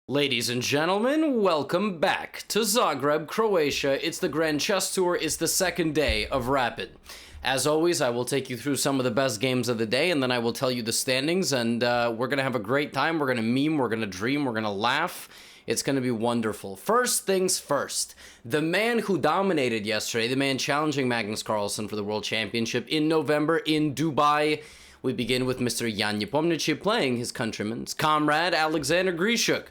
Ladies and gentlemen, welcome back to Zagreb, Croatia. It's the Grand Chess Tour. It's the second day of Rapid. As always, I will take you through some of the best games of the day, and then I will tell you the standings, and we're going to have a great time. We're going to meme, we're going to dream, we're going to laugh. It's going to be wonderful. First things first, the man who dominated yesterday, the man challenging Magnus Carlsen for the World Championship in November in Dubai. We begin with Mr. Jan Nepomniachtchi playing his countryman's comrade, Alexander Grishuk.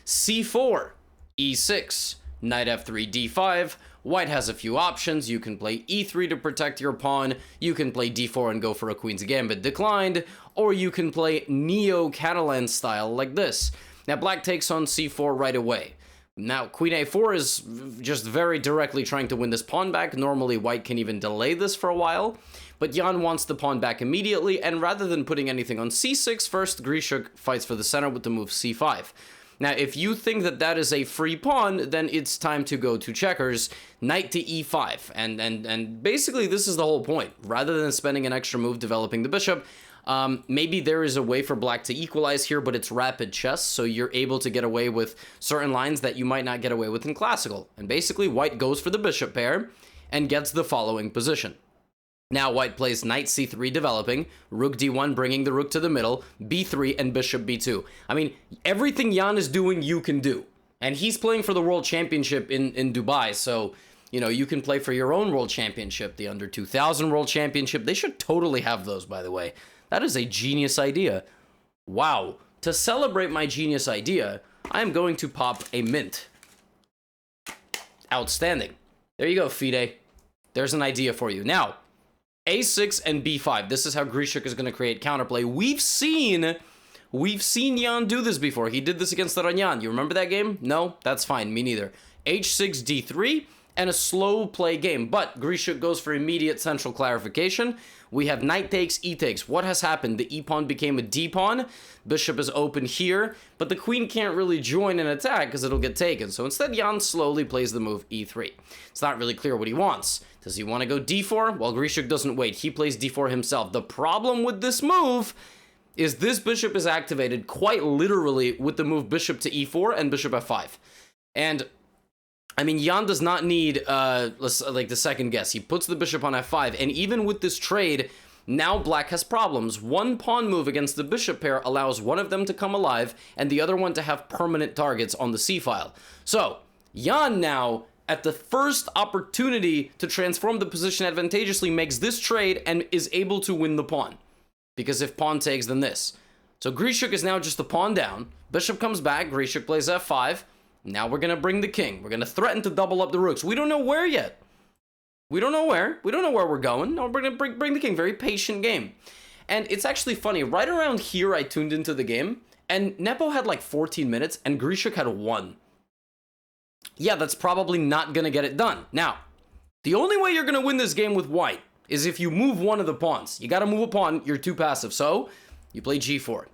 c4, e6, knight f3, d5. White has a few options. You can play e3 to protect your pawn. You can play d4 and go for a queen's gambit declined. Or you can play Neo-Catalan style like this. Now, black takes on c4 right away. Now, queen a4 is just very directly trying to win this pawn back. Normally, white can even delay this for a while. But Jan wants the pawn back immediately, and rather than putting anything on c6 first, Grishuk fights for the center with the move c5. Now, if you think that that is a free pawn, then it's time to go to checkers, knight to e5. And basically, this is the whole point. Rather than spending an extra move developing the bishop, maybe there is a way for black to equalize here, but it's rapid chess, so you're able to get away with certain lines that you might not get away with in classical. And basically, white goes for the bishop pair and gets the following position. Now white plays knight c3 developing, rook d1 bringing the rook to the middle, b3, and bishop b2. I mean, everything Jan is doing, you can do. And he's playing for the World Championship in Dubai, so, you know, you can play for your own World Championship, the Under 2000 World Championship. They should totally have those, by the way. That is a genius idea. Wow. To celebrate my genius idea, I am going to pop a mint. Outstanding. There you go, Fide. There's an idea for you. Now, a6 and b5. This is how Grishuk is going to create counterplay. We've seen Jan do this before. He did this against Ranyan. You remember that game? No? That's fine. Me neither. h6, d3, and a slow play game. But Grishuk goes for immediate central clarification. We have knight takes, e takes. What has happened? The e-pawn became a d-pawn. Bishop is open here, but the queen can't really join an attack because it'll get taken. So instead, Jan slowly plays the move e3. It's not really clear what he wants. Does he want to go d4? Well, Grishuk doesn't wait. He plays d4 himself. The problem with this move is this bishop is activated quite literally with the move bishop to e4 and bishop f5. And I mean, Jan does not need like the second guess. He puts the bishop on f5, and even with this trade, now black has problems. One pawn move against the bishop pair allows one of them to come alive and the other one to have permanent targets on the c-file. So, Jan now, at the first opportunity to transform the position advantageously, makes this trade and is able to win the pawn. Because if pawn takes, then this. So Grishuk is now just a pawn down. Bishop comes back. Grishuk plays f5. Now we're going to bring the king. We're going to threaten to double up the rooks. We don't know where yet. We don't know where. We don't know where we're going. No, we're going to bring the king. Very patient game. And it's actually funny. Right around here, I tuned into the game. And Nepo had like 14 minutes. And Grishuk had 1. Yeah, that's probably not going to get it done. Now, the only way you're going to win this game with white is if you move one of the pawns. You got to move a pawn. You're too passive. So, you play g4.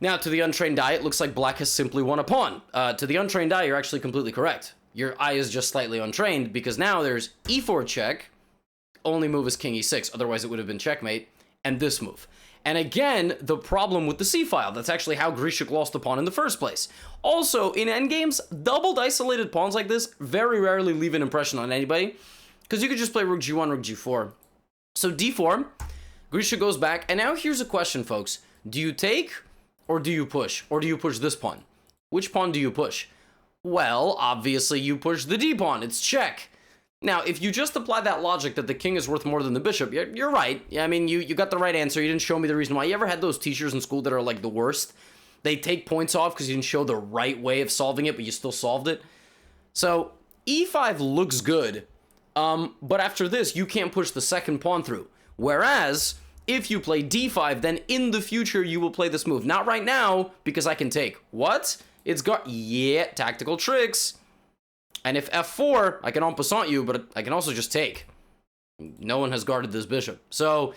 Now, to the untrained eye, it looks like black has simply won a pawn. To the untrained eye, you're actually completely correct. Your eye is just slightly untrained because now there's e4 check. Only move is king e6. Otherwise, it would have been checkmate. And this move. And again, the problem with the c-file. That's actually how Grishuk lost the pawn in the first place. Also, in endgames, doubled isolated pawns like this very rarely leave an impression on anybody. Because you could just play rook g1, rook g4. So d4, Grishuk goes back. And now here's a question, folks. Do you take or do you push? Or do you push this pawn? Which pawn do you push? Well, obviously you push the d-pawn. It's check. Now, if you just apply that logic that the king is worth more than the bishop, you're right. I mean, you got the right answer. You didn't show me the reason why. You ever had those teachers in school that are like the worst? They take points off because you didn't show the right way of solving it, but you still solved it. So, e5 looks good, but after this, you can't push the second pawn through. Whereas, if you play d5, then in the future, you will play this move. Not right now, because I can take. What? It's got, yeah, tactical tricks. And if f4, I can en passant you, but I can also just take. No one has guarded this bishop. So,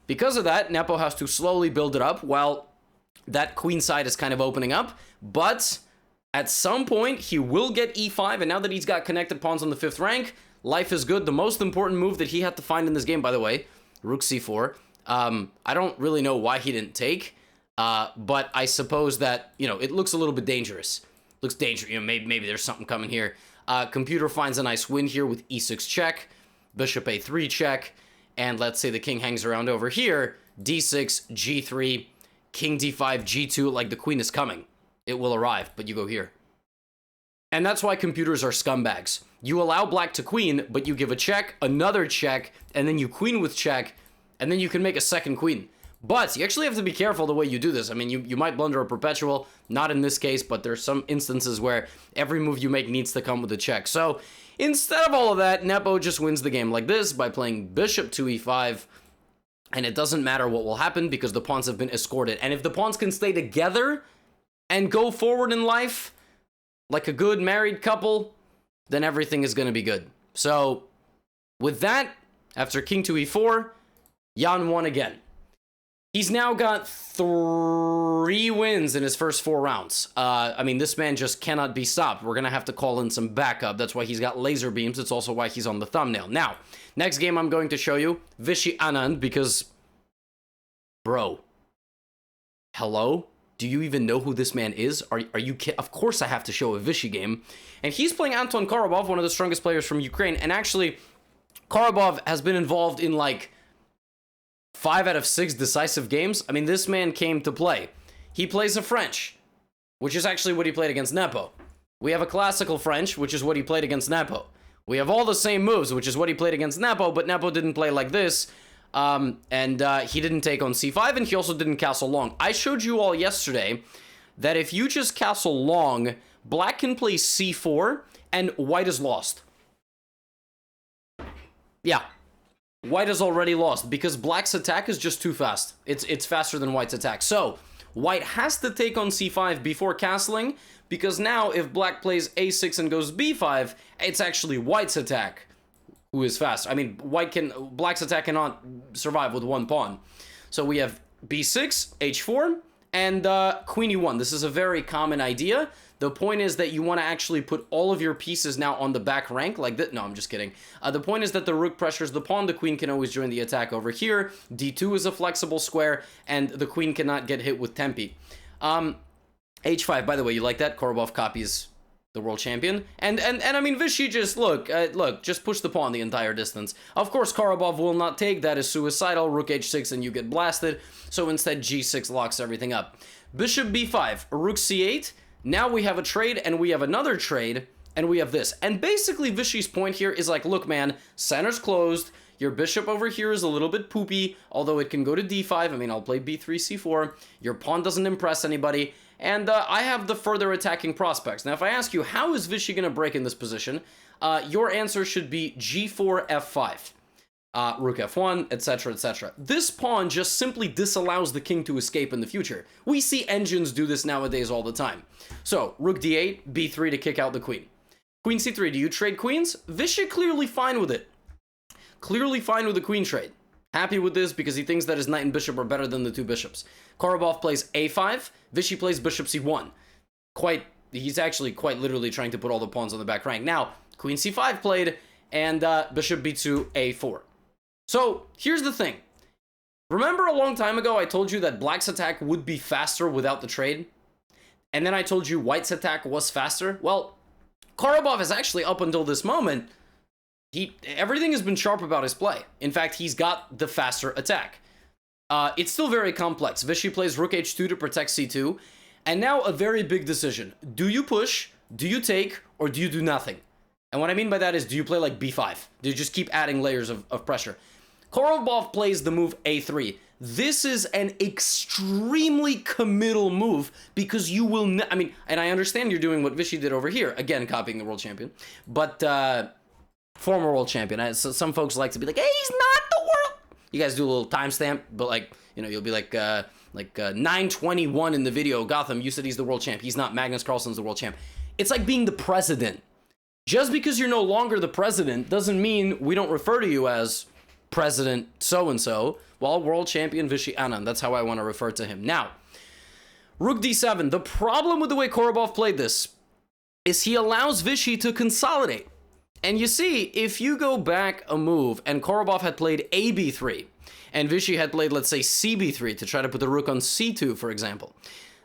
because of that, Nepo has to slowly build it up while that queen side is kind of opening up. But at some point, he will get e5, and now that he's got connected pawns on the 5th rank, life is good. The most important move that he had to find in this game, by the way, rook c4. I don't really know why he didn't take, but I suppose that, you know, it looks a little bit dangerous. Looks dangerous. You know, maybe there's something coming here. Computer finds a nice win here with e6 check, bishop a3 check, and let's say the king hangs around over here, d6, g3, king d5, g2, like the queen is coming. It will arrive, but you go here. And that's why computers are scumbags. You allow black to queen, but you give a check, another check, and then you queen with check, and then you can make a second queen. But you actually have to be careful the way you do this. I mean, you might blunder a perpetual, not in this case, but there's some instances where every move you make needs to come with a check. So instead of all of that, Nepo just wins the game like this by playing bishop to e5, and it doesn't matter what will happen because the pawns have been escorted. And if the pawns can stay together and go forward in life, like a good married couple, then everything is going to be good. So with that, after king to e4, Jan won again. He's now got 3 wins in his first 4 rounds. I mean, this man just cannot be stopped. We're going to have to call in some backup. That's why he's got laser beams. It's also why he's on the thumbnail. Now, next game I'm going to show you, Vishy Anand, because, bro, hello? Do you even know who this man is? Are you kidding? Of course I have to show a Vishy game. And he's playing Anton Korobov, one of the strongest players from Ukraine. And actually, Korobov has been involved in, like, 5 out of 6 decisive games. I mean, this man came to play. He plays a French, which is actually what he played against Nepo. We have a classical French, which is what he played against Nepo. We have all the same moves, which is what he played against Nepo, but Nepo didn't play like this. He didn't take on c5, and he also didn't castle long. I showed you all yesterday that if you just castle long, black can play c4, and white is lost. Yeah. White is already lost because black's attack is just too fast. It's faster than white's attack. So white has to take on c5 before castling, because now if black plays a6 and goes b5, it's actually white's attack who is fast. I mean, black's attack cannot survive with 1 pawn. So we have b6, h4, and queen e1. This is a very common idea. The point is that you want to actually put all of your pieces now on the back rank like that. No, I'm just kidding. The point is that the rook pressures the pawn. The queen can always join the attack over here. d2 is a flexible square, and the queen cannot get hit with tempi. h5, by the way, you like that? Korobov copies the world champion. And I mean, Vishy just, look, just push the pawn the entire distance. Of course, Korobov will not take. That is suicidal. Rook h6 and you get blasted. So instead, g6 locks everything up. Bishop b5, rook c8. Now we have a trade, and we have another trade, and we have this. And basically, Vishy's point here is like, look, man, center's closed. Your bishop over here is a little bit poopy, although it can go to d5. I mean, I'll play b3, c4. Your pawn doesn't impress anybody. And I have the further attacking prospects. Now, if I ask you, how is Vishy going to break in this position? Your answer should be g4, f5. Rook f1, etc., etc. This pawn just simply disallows the king to escape in the future. We see engines do this nowadays all the time. So, rook d8, b3 to kick out the queen. Queen c3, do you trade queens? Vishy clearly fine with it. Clearly fine with the queen trade. Happy with this because he thinks that his knight and bishop are better than the 2 bishops. Korobov plays a5, Vishy plays bishop c1. He's actually quite literally trying to put all the pawns on the back rank. Now, queen c5 played, and bishop b2, a4. So, here's the thing. Remember a long time ago I told you that black's attack would be faster without the trade? And then I told you white's attack was faster? Well, Korobov is actually, up until this moment, everything has been sharp about his play. In fact, he's got the faster attack. It's still very complex. Vishy plays rook h2 to protect c2. And now a very big decision. Do you push, do you take, or do you do nothing? And what I mean by that is, do you play like b5? Do you just keep adding layers of pressure? Korobov plays the move a3. This is an extremely committal move because you will I mean, and I understand you're doing what Vishy did over here. Again, copying the world champion. But, former world champion. So some folks like to be like, hey, he's not the world. You guys do a little timestamp, but like, you know, you'll be like 921 in the video. Gotham, you said he's the world champ. He's not. Magnus Carlsen's the world champ. It's like being the president. Just because you're no longer the president doesn't mean we don't refer to you as President so-and-so. Well, world champion Vishy Anand. That's how I want to refer to him. Now, rook d7. The problem with the way Korobov played this is he allows Vishy to consolidate. And you see, if you go back a move and Korobov had played a b3 and Vishy had played, let's say, cb3 to try to put the rook on c2, for example,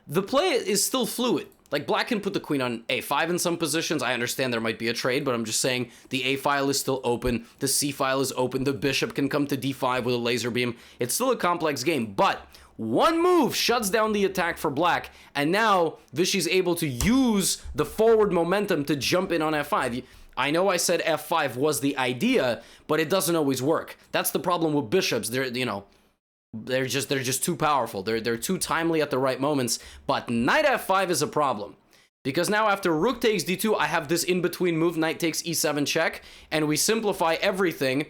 the play is still fluid. Like, black can put the queen on a5 in some positions. I understand there might be a trade, but I'm just saying the a file is still open. The c file is open. The bishop can come to d5 with a laser beam. It's still a complex game, but one move shuts down the attack for black, and now Vishy's able to use the forward momentum to jump in on f5. I know I said f5 was the idea, but it doesn't always work. That's the problem with bishops. They're just too powerful. They're too timely at the right moments. But knight f5 is a problem, because now after rook takes d2, I have this in-between move, knight takes e7 check, and we simplify everything.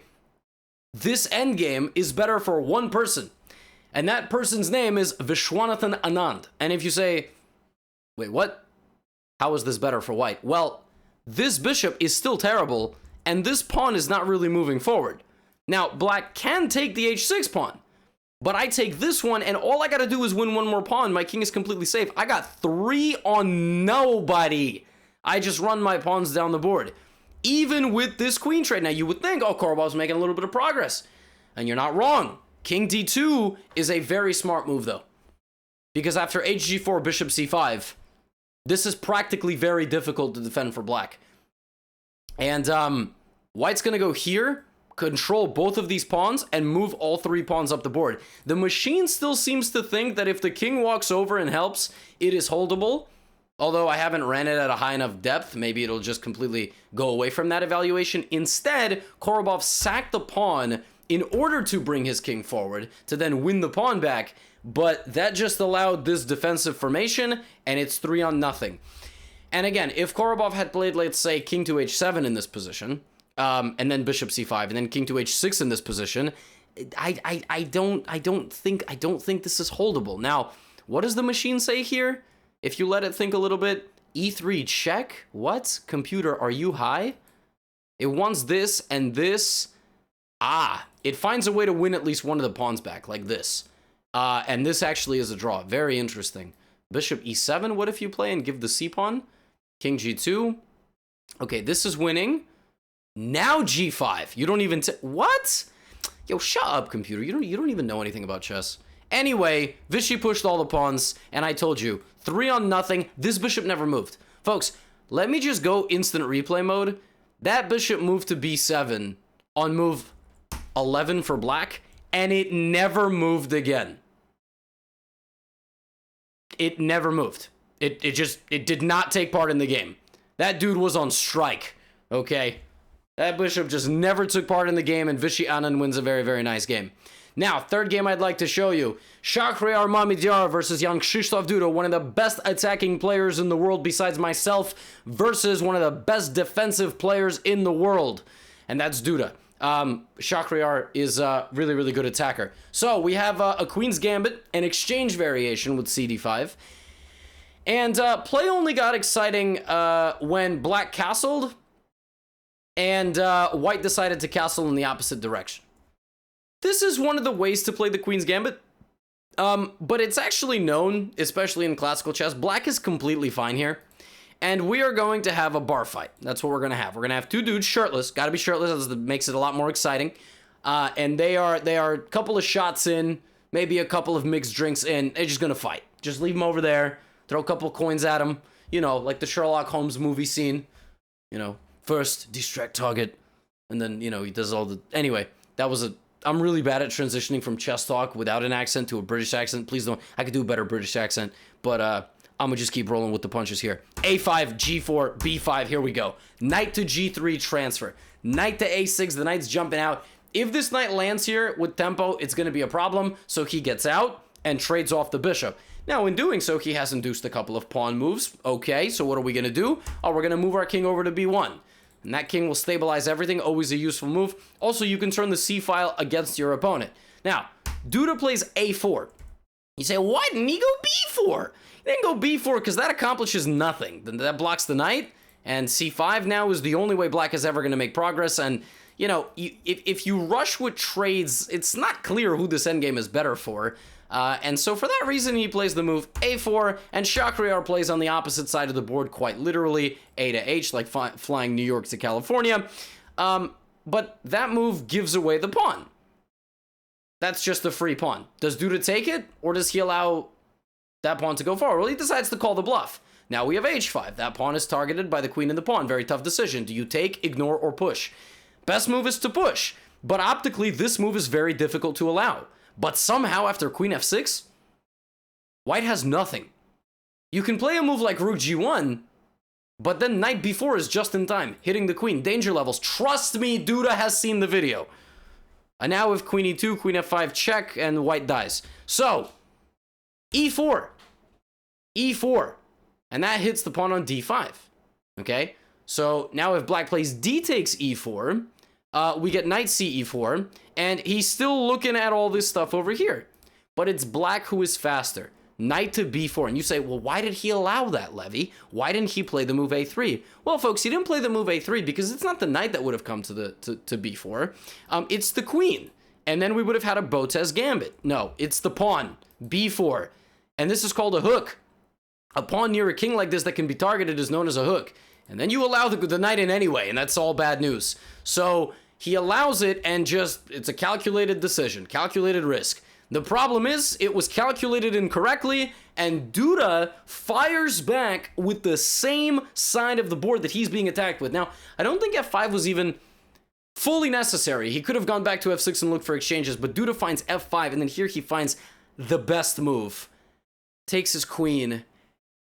This endgame is better for one person, and that person's name is Viswanathan Anand. And if you say, wait, what? How is this better for white? Well, this bishop is still terrible, and this pawn is not really moving forward. Now, black can take the h6 pawn, but I take this one, and all I gotta do is win one more pawn. My king is completely safe. I got 3 on nobody. I just run my pawns down the board. Even with this queen trade. Now, you would think, oh, Korobov's making a little bit of progress. And you're not wrong. King d2 is a very smart move, though. Because after hg4, bishop c5, this is practically very difficult to defend for black. And white's gonna go here, control both of these pawns, and move all 3 pawns up the board. The machine still seems to think that if the king walks over and helps, it is holdable. Although I haven't ran it at a high enough depth, maybe it'll just completely go away from that evaluation. Instead, Korobov sacked the pawn in order to bring his king forward, to then win the pawn back, but that just allowed this defensive formation, and it's 3 on nothing. And again, if Korobov had played, let's say, king to h7 in this position, and then bishop c5, and then king to h6 in this position, I don't think this is holdable. Now, what does the machine say here? If you let it think a little bit, e3 check? What? Computer, are you high? It wants this and this. It finds a way to win at least one of the pawns back, like this. And this actually is a draw. Very interesting. Bishop e7, what if you play and give the c-pawn? King g2. Okay, this is winning. Now g5. You don't even... What? Yo, shut up, computer. You don't even know anything about chess. Anyway, Vishy pushed all the pawns, and I told you, 3 on nothing. This bishop never moved. Folks, let me just go instant replay mode. That bishop moved to b7 on move 11 for black, and it never moved again. It never moved. It did not take part in the game. That dude was on strike, okay? That bishop just never took part in the game, and Vishy Anand wins a very, very nice game. Now, third game I'd like to show you. Shahryar Mamedyarov versus Jan Krzysztof Duda, one of the best attacking players in the world besides myself, versus one of the best defensive players in the world, and that's Duda. Shahryar is a really, really good attacker. So we have a Queen's Gambit, an exchange variation with cd5. And play only got exciting when black castled and white decided to castle in the opposite direction. This is one of the ways to play the Queen's Gambit, but it's actually known, especially in classical chess. Black is completely fine here. And we are going to have a bar fight. That's what we're going to have. We're going to have 2 dudes shirtless. Got to be shirtless. That makes it a lot more exciting. And they are a couple of shots in, maybe a couple of mixed drinks in. They're just going to fight. Just leave them over there. Throw a couple of coins at them. You know, like the Sherlock Holmes movie scene. You know, first distract target. And then, you know, he does all the... Anyway, that was a... I'm really bad at transitioning from chess talk without an accent to a British accent. Please don't... I could do a better British accent. But, I'm gonna just keep rolling with the punches here. a5, g4, b5, here we go. Knight to g3 transfer. Knight to a6, the knight's jumping out. If this knight lands here with tempo, it's gonna be a problem, so he gets out and trades off the bishop. Now, in doing so, he has induced a couple of pawn moves. Okay, so what are we gonna do? Oh, we're gonna move our king over to b1. And that king will stabilize everything, always a useful move. Also, you can turn the c-file against your opponent. Now, Duda plays a4. You say, why didn't he go b4? He didn't go b4 because that accomplishes nothing. That blocks the knight, and c5 now is the only way black is ever going to make progress. And, you know, if you rush with trades, it's not clear who this endgame is better for. And so for that reason, he plays the move a4, and Shahryar plays on the opposite side of the board, quite literally, a to h, like flying New York to California. But that move gives away the pawn. That's just a free pawn. Does Duda take it, or does he allow that pawn to go forward? Well, he decides to call the bluff. Now we have h5. That pawn is targeted by the queen and the pawn. Very tough decision. Do you take, ignore, or push? Best move is to push. But optically, this move is very difficult to allow. But somehow, after queen f6, white has nothing. You can play a move like rook g1, but then knight b4 is just in time, hitting the queen. Danger levels. Trust me, Duda has seen the video. And now with queen e2, queen f5, check, and white dies. So, e4. e4. And that hits the pawn on d5. Okay? So, now if black plays d takes e4, we get knight c e4, and he's still looking at all this stuff over here. But it's black who is faster. Knight to b4, and you say, well, why did he allow that, Levy? Why didn't he play the move a3? Well, folks, he didn't play the move a3 because it's not the knight that would have come to b4. It's the queen, and then we would have had a Botez gambit. No, it's the pawn, b4, and this is called a hook. A pawn near a king like this that can be targeted is known as a hook, and then you allow the knight in anyway, and that's all bad news. So he allows it, and it's a calculated decision, calculated risk. The problem is, it was calculated incorrectly, and Duda fires back with the same side of the board that he's being attacked with. Now, I don't think f5 was even fully necessary. He could have gone back to f6 and looked for exchanges, but Duda finds f5, and then here he finds the best move. Takes his queen,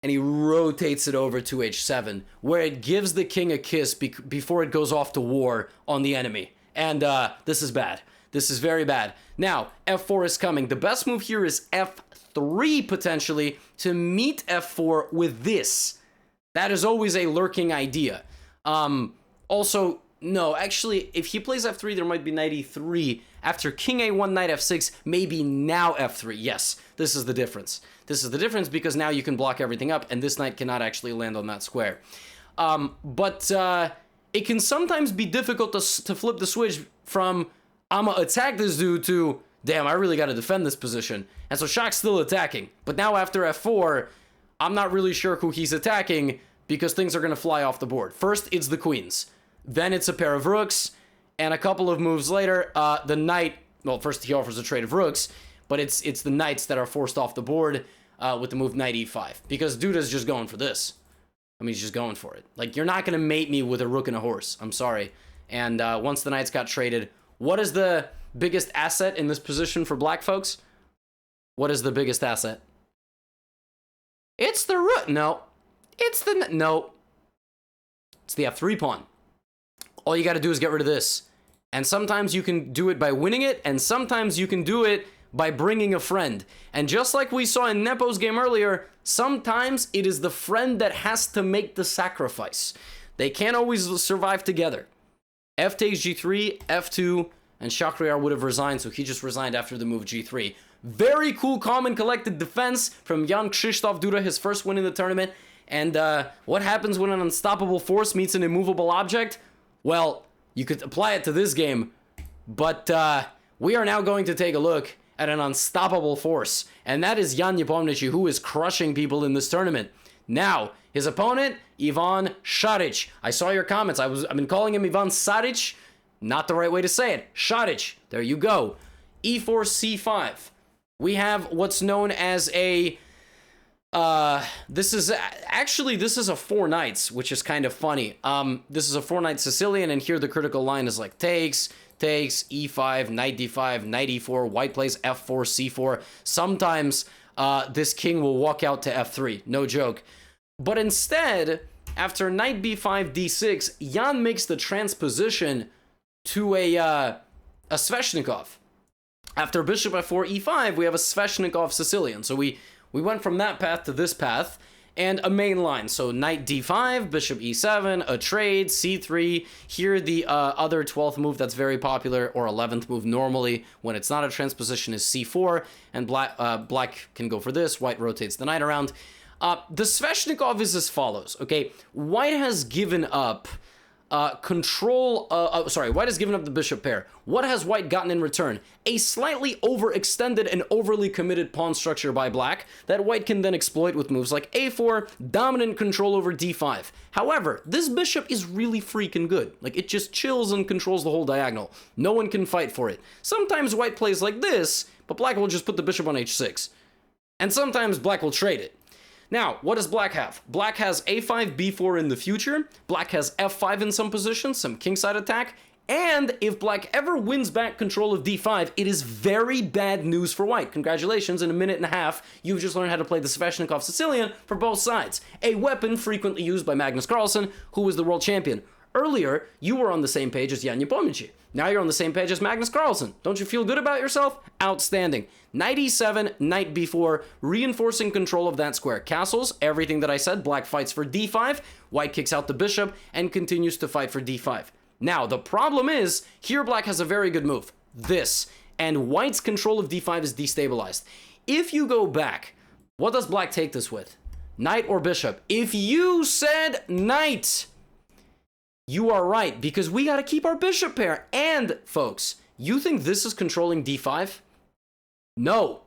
and he rotates it over to h7, where it gives the king a kiss before it goes off to war on the enemy. And this is bad. This is very bad. Now, f4 is coming. The best move here is f3, potentially, to meet f4 with this. That is always a lurking idea. Also, no, actually, if he plays f3, there might be knight e3. After king a1, knight f6, maybe now f3. Yes, this is the difference. This is the difference because now you can block everything up, and this knight cannot actually land on that square. But it can sometimes be difficult to flip the switch from I'ma attack this dude to, damn, I really got to defend this position. And so Shak's still attacking. But now after f4, I'm not really sure who he's attacking because things are going to fly off the board. First, it's the queens. Then it's a pair of rooks. And a couple of moves later, the knight, well, first he offers a trade of rooks, but it's the knights that are forced off the board with the move knight e5. Because Duda's just going for this. I mean, he's just going for it. Like, you're not going to mate me with a rook and a horse. I'm sorry. And once the knights got traded, what is the biggest asset in this position for black folks? What is the biggest asset? It's the rook. No. It's the f3 pawn. All you got to do is get rid of this. And sometimes you can do it by winning it, and sometimes you can do it by bringing a friend. And just like we saw in Nepo's game earlier, sometimes it is the friend that has to make the sacrifice. They can't always survive together. F takes g3, f2, and Shakhriyar would have resigned, so he just resigned after the move g3. Very cool, calm, and collected defense from Jan Krzysztof Duda, his first win in the tournament. And what happens when an unstoppable force meets an immovable object? Well, you could apply it to this game, but we are now going to take a look at an unstoppable force, and that is Jan Nepomniachtchi, who is crushing people in this tournament. Now, his opponent, Ivan Šarić. I saw your comments. I've been calling him Ivan Šarić. Not the right way to say it. Šarić. There you go. e4, c5. We have what's known as a... this is a four knights, which is kind of funny. This is a four knight Sicilian, and here the critical line is like takes, e5, knight d5, knight e4, white plays f4, c4. Sometimes this king will walk out to f3, no joke. But instead, after knight b5, d6, Jan makes the transposition to a Sveshnikov. After bishop f4, e5, we have a Sveshnikov Sicilian. So we went from that path to this path, and a main line. So knight d5, bishop e7, a trade, c3. Here the other 12th move that's very popular, or 11th move normally, when it's not a transposition, is c4, and black can go for this, white rotates the knight around. The Sveshnikov is as follows, okay? White has given up white has given up the bishop pair. What has white gotten in return? A slightly overextended and overly committed pawn structure by black that white can then exploit with moves like a4, dominant control over d5. However, this bishop is really freaking good. Like, it just chills and controls the whole diagonal. No one can fight for it. Sometimes white plays like this, but black will just put the bishop on h6. And sometimes black will trade it. Now, what does black have? Black has a5, b4 in the future. Black has f5 in some positions, some kingside attack. And if black ever wins back control of d5, it is very bad news for white. Congratulations, in a minute and a half, you've just learned how to play the Sveshnikov Sicilian for both sides. A weapon frequently used by Magnus Carlsen, who was the world champion. Earlier, you were on the same page as Jan Nepomniachtchi. Now you're on the same page as Magnus Carlsen. Don't you feel good about yourself? Outstanding. Knight e7, knight b4, reinforcing control of that square. Castles, everything that I said, black fights for d5, white kicks out the bishop, and continues to fight for d5. Now, the problem is, here black has a very good move. This. And white's control of d5 is destabilized. If you go back, what does black take this with? Knight or bishop? If you said knight, you are right, because we got to keep our bishop pair. And, folks, you think this is controlling d5? No.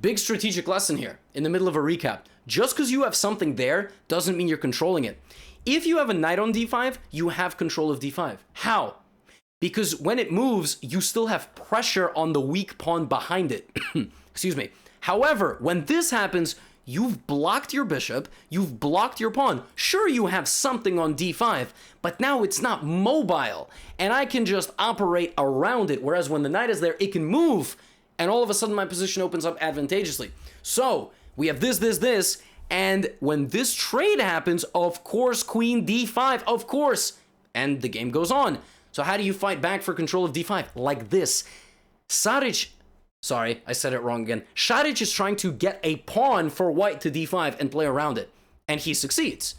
Big strategic lesson here, in the middle of a recap. Just because you have something there doesn't mean you're controlling it. If you have a knight on d5, you have control of d5. How? Because when it moves, you still have pressure on the weak pawn behind it. Excuse me. However, when this happens, you've blocked your bishop, you've blocked your pawn. Sure, you have something on d5, but now it's not mobile, and I can just operate around it, whereas when the knight is there, it can move, and all of a sudden my position opens up advantageously. So, we have this, and when this trade happens, of course, queen d5, of course, and the game goes on. So how do you fight back for control of d5? Like this. Sorry, I said it wrong again. Šarić is trying to get a pawn for white to d5 and play around it. And he succeeds.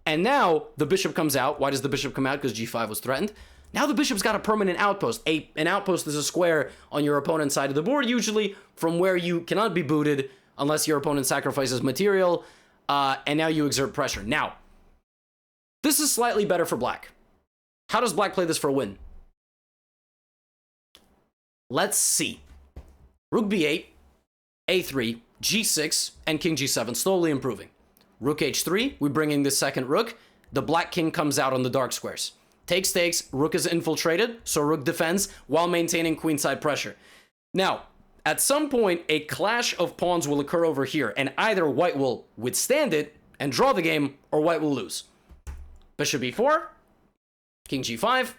And now the bishop comes out. Why does the bishop come out? Because g5 was threatened. Now the bishop's got a permanent outpost. An outpost is a square on your opponent's side of the board, usually from where you cannot be booted unless your opponent sacrifices material. And now you exert pressure. Now, this is slightly better for black. How does black play this for a win? Let's see. Rook b8, a3, g6, and king g7, slowly improving. Rook h3, we bring in the second rook. The black king comes out on the dark squares. Takes, rook is infiltrated, so rook defends while maintaining queenside pressure. Now, at some point, a clash of pawns will occur over here, and either white will withstand it and draw the game, or white will lose. Bishop e4, king g5,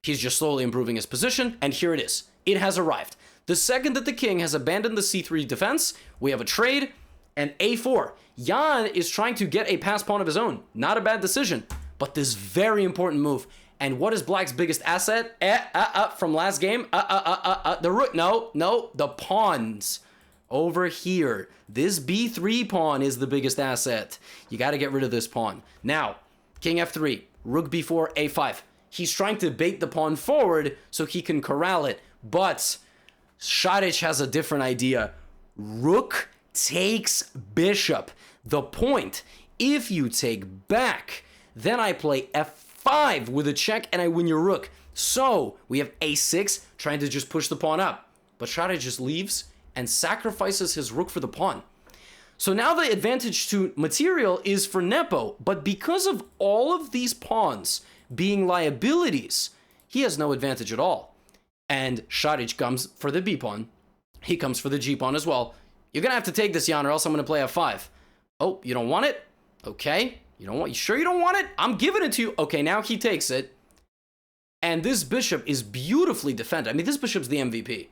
he's just slowly improving his position, and here it is. It has arrived. The second that the king has abandoned the c3 defense, we have a trade, and a4. Jan is trying to get a pass pawn of his own. Not a bad decision, but this very important move. And what is black's biggest asset? From last game? The rook, no, the pawns. Over here, this b3 pawn is the biggest asset. You got to get rid of this pawn. Now, king f3, rook b4, a5. He's trying to bait the pawn forward so he can corral it, but Šarić has a different idea. Rook takes bishop. The point, if you take back, then I play f5 with a check and I win your rook. So we have a6 trying to just push the pawn up, but Šarić just leaves and sacrifices his rook for the pawn. So now the advantage to material is for Nepo, but because of all of these pawns being liabilities, he has no advantage at all. And Šarić comes for the b pawn. He comes for the g pawn as well. You're gonna have to take this, Jan, or else I'm gonna play f5. Oh, you don't want it? Okay. You sure you don't want it? I'm giving it to you. Okay, now he takes it. And this bishop is beautifully defended. I mean, this bishop's the MVP.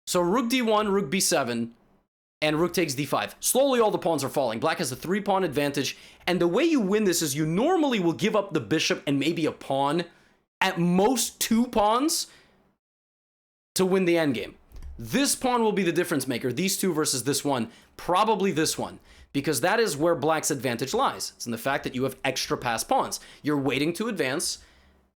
So rook d1, rook b7, and rook takes d5. Slowly all the pawns are falling. Black has a 3-pawn advantage. And the way you win this is you normally will give up the bishop and maybe a pawn. At most 2 pawns to win the endgame. This pawn will be the difference maker. These two versus this one. Probably this one. Because that is where black's advantage lies. It's in the fact that you have extra pass pawns. You're waiting to advance.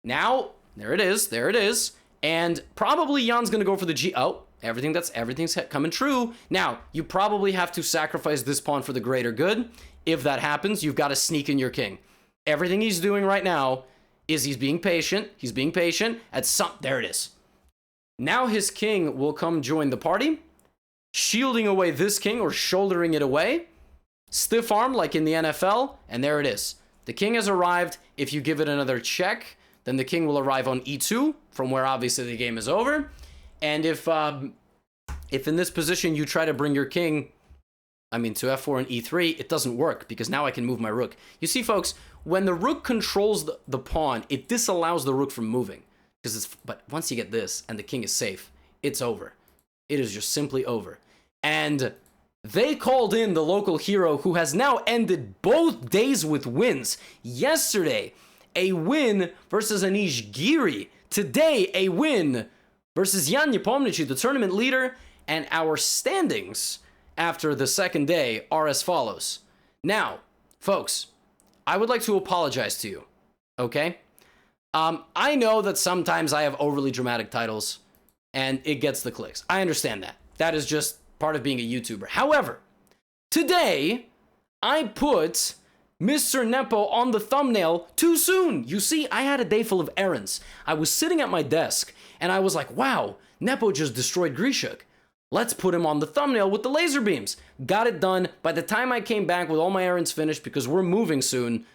Now, there it is. And probably Jan's going to go for the g... Oh, everything's coming true. Now, you probably have to sacrifice this pawn for the greater good. If that happens, you've got to sneak in your king. Everything he's doing right now is he's being patient. There it is. Now his king will come join the party, shielding away this king or shouldering it away. Stiff arm like in the NFL, and there it is. The king has arrived. If you give it another check, then the king will arrive on e2, from where obviously the game is over. And if in this position you try to bring your king I mean, to f4 and e3, it doesn't work because now I can move my rook. You see, folks, when the rook controls the pawn, it disallows the rook from moving. But once you get this and the king is safe, it's over. It is just simply over. And they called in the local hero who has now ended both days with wins. Yesterday, a win versus Anish Giri. Today, a win versus Jan Nepomniachtchi, the tournament leader. And our standings after the second day are as follows. Now, folks, I would like to apologize to you, okay? I know that sometimes I have overly dramatic titles and it gets the clicks. I understand that. That is just part of being a YouTuber. However, today, I put Mr. Nepo on the thumbnail too soon. You see, I had a day full of errands. I was sitting at my desk and I was like, wow, Nepo just destroyed Grishuk. Let's put him on the thumbnail with the laser beams. Got it done. By the time I came back with all my errands finished, because we're moving soon,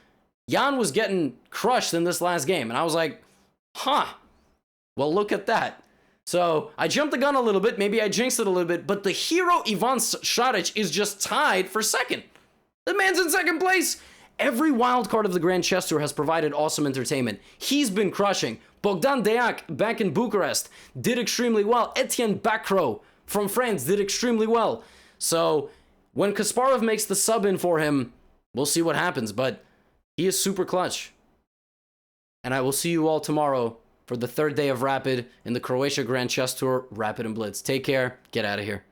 Jan was getting crushed in this last game. And I was like, huh, well, look at that. So I jumped the gun a little bit. Maybe I jinxed it a little bit. But the hero Ivan Šarić is just tied for second. The man's in second place. Every wild card of the Grand Chess Tour has provided awesome entertainment. He's been crushing. Bogdan Deac, back in Bucharest, did extremely well. Etienne Bacro from France did extremely well. So when Kasparov makes the sub in for him, we'll see what happens. But he is super clutch. And I will see you all tomorrow for the third day of Rapid in the Croatia Grand Chess Tour, Rapid and Blitz. Take care. Get out of here.